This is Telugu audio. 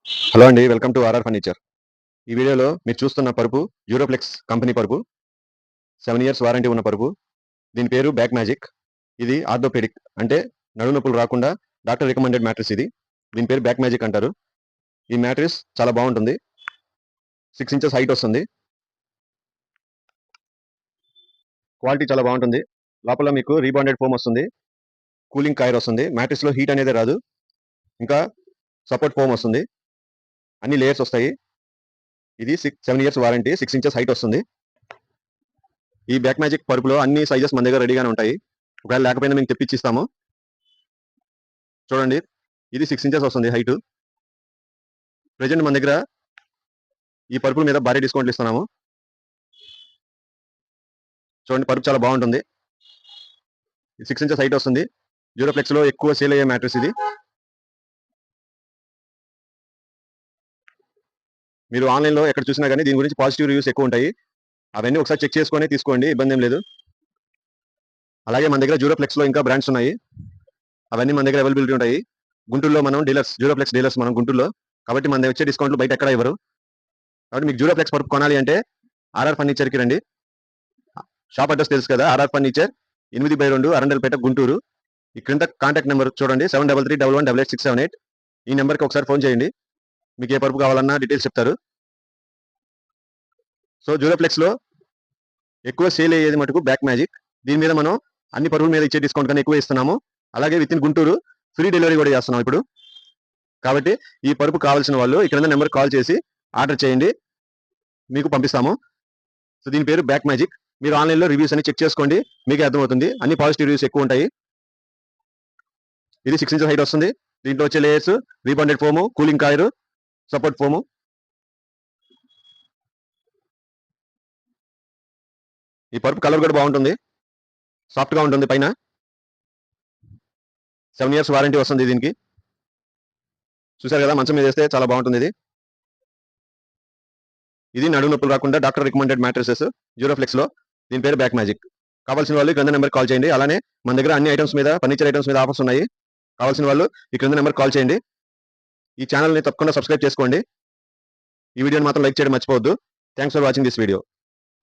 హలో అండి, వెల్కమ్ టు ఆర్ఆర్ ఫర్నిచర్. ఈ వీడియోలో మీరు చూస్తున్న పరుపు యూరోప్లెక్స్ కంపెనీ పరుపు. 7 ఇయర్స్ వారంటీ ఉన్న పరుపు. దీని పేరు బ్యాక్ మ్యాజిక్. ఇది ఆర్థోపెడిక్ అంటే నడుము నొప్పులు రాకుండా డాక్టర్ రికమెండెడ్ మ్యాట్రిస్ ఇది. దీని పేరు బ్యాక్ మ్యాజిక్ అంటారు. ఈ మ్యాట్రిస్ చాలా బాగుంటుంది. 6 ఇంచెస్ హైట్ వస్తుంది. క్వాలిటీ చాలా బాగుంటుంది. లోపల మీకు రీబాండెడ్ ఫోమ్ వస్తుంది. కూలింగ్ కాయిర్ వస్తుంది. మ్యాట్రిస్లో హీట్ అనేది రాదు. ఇంకా సపోర్ట్ ఫోమ్ వస్తుంది. అన్ని లేయర్స్ వస్తాయి. ఇది 7 ఇయర్స్ వారంటీ, 6 ఇంచెస్ హైట్ వస్తుంది. ఈ బ్యాక్ మ్యాజిక్ పరుపులో అన్ని సైజెస్ మన దగ్గర రెడీగానే ఉంటాయి. ఒకవేళ లేకపోయినా మేము తెప్పించిస్తాము. చూడండి, ఇది 6 ఇంచెస్ వస్తుంది హైట్. ప్రెజెంట్ మన దగ్గర ఈ పరుపుల మీద భారీ డిస్కౌంట్లు ఇస్తున్నాము. చూడండి, పరుపు చాలా బాగుంటుంది. 6 ఇంచెస్ హైట్ వస్తుంది. యూరోప్లెక్స్ లో ఎక్కువ సేల్ అయ్యే మ్యాట్రిస్ ఇది. మీరు ఆన్లైన్లో ఎక్కడ చూసినా కానీ దీని గురించి పాజిటివ్ రివ్యూస్ ఎక్కువ ఉంటాయి. అవన్నీ ఒకసారి చెక్ చేసుకొని తీసుకోండి, ఇబ్బంది ఏం లేదు. అలాగే మన దగ్గర యూరోప్లెక్స్లో ఇంకా బ్రాండ్స్ ఉన్నాయి. అవన్నీ మన దగ్గర అవైలబిలిటీ ఉంటాయి. గుంటూరులో మనం డీలర్స్, యూరోప్లెక్స్ డీలర్స్ మనం గుంటూరులో. కాబట్టి మన దగ్గర వచ్చే డిస్కౌంట్లు బయట ఎక్కడ ఇవ్వరు. కాబట్టి మీకు యూరోప్లెక్స్ పరుపు కొనాలి అంటే ఆర్ఆర్ ఫర్నిచర్కి రండి. షాప్ అడ్రస్ తెలుసు కదా, ఆర్ఆర్ ఫర్నిచర్, 8/2 అరండల్పేట, గుంటూరు. ఈ క్రింద కాంటాక్ట్ నెంబర్ చూడండి, 7331188678. ఈ నెంబర్కి ఒకసారి ఫోన్ చేయండి. మీకు ఏ పరుపు కావాలన్నా డీటెయిల్స్ చెప్తారు. సో యూరోప్లెక్స్లో ఎక్కువ సేల్ అయ్యేది మటుకు బ్యాక్ మ్యాజిక్. దీని మీద మనం అన్ని పరువుల మీద ఇచ్చే డిస్కౌంట్ కన్నా ఎక్కువ ఇస్తున్నాము. అలాగే with in Guntur free delivery కూడా చేస్తున్నాం ఇప్పుడు. కాబట్టి ఈ పరుపు కావాల్సిన వాళ్ళు ఇక్కడ నెంబర్ కాల్ చేసి ఆర్డర్ చేయండి, మీకు పంపిస్తాము. సో దీని పేరు బ్యాక్ మ్యాజిక్. మీరు ఆన్లైన్లో రివ్యూస్ అన్ని చెక్ చేసుకోండి, మీకే అర్థమవుతుంది. అన్ని పాజిటివ్ రివ్యూస్ ఎక్కువ ఉంటాయి. ఇది 6 ఇంచెస్ హైట్ వస్తుంది. దీంట్లో వచ్చే layers rebonded foam, cooling coir, support foam. ఈ పరుపు కలర్ కూడా బాగుంటుంది, సాఫ్ట్ గా ఉంటుంది. పైన 7 ఇయర్స్ వారంటీ వస్తుంది దీనికి. చూసారు కదా, మంచం మీద వేస్తే చాలా బాగుంటుంది. ఇది నడుము నొప్పులు రాకుండా డాక్టర్ రికమెండెడ్ మ్యాట్రిసెస్ యూరోఫ్లెక్స్ లో. దీని పేరు బ్యాక్ మ్యాజిక్. కావాల్సిన వాళ్ళు క్రింద నెంబర్ కాల్ చేయండి. అలానే మన దగ్గర అన్ని ఐటమ్స్ మీద, ఫర్నిచర్ ఐటమ్స్ మీద ఆఫర్స్ ఉన్నాయి. కావాల్సిన వాళ్ళు ఈ క్రింద నెంబర్ కాల్ చేయండి. ఈ ఛానల్ని తప్పకుండా సబ్స్క్రైబ్ చేసుకోండి. ఈ వీడియోని మాత్రం లైక్ చేయడం మర్చిపోవద్దు. Thanks for watching this video.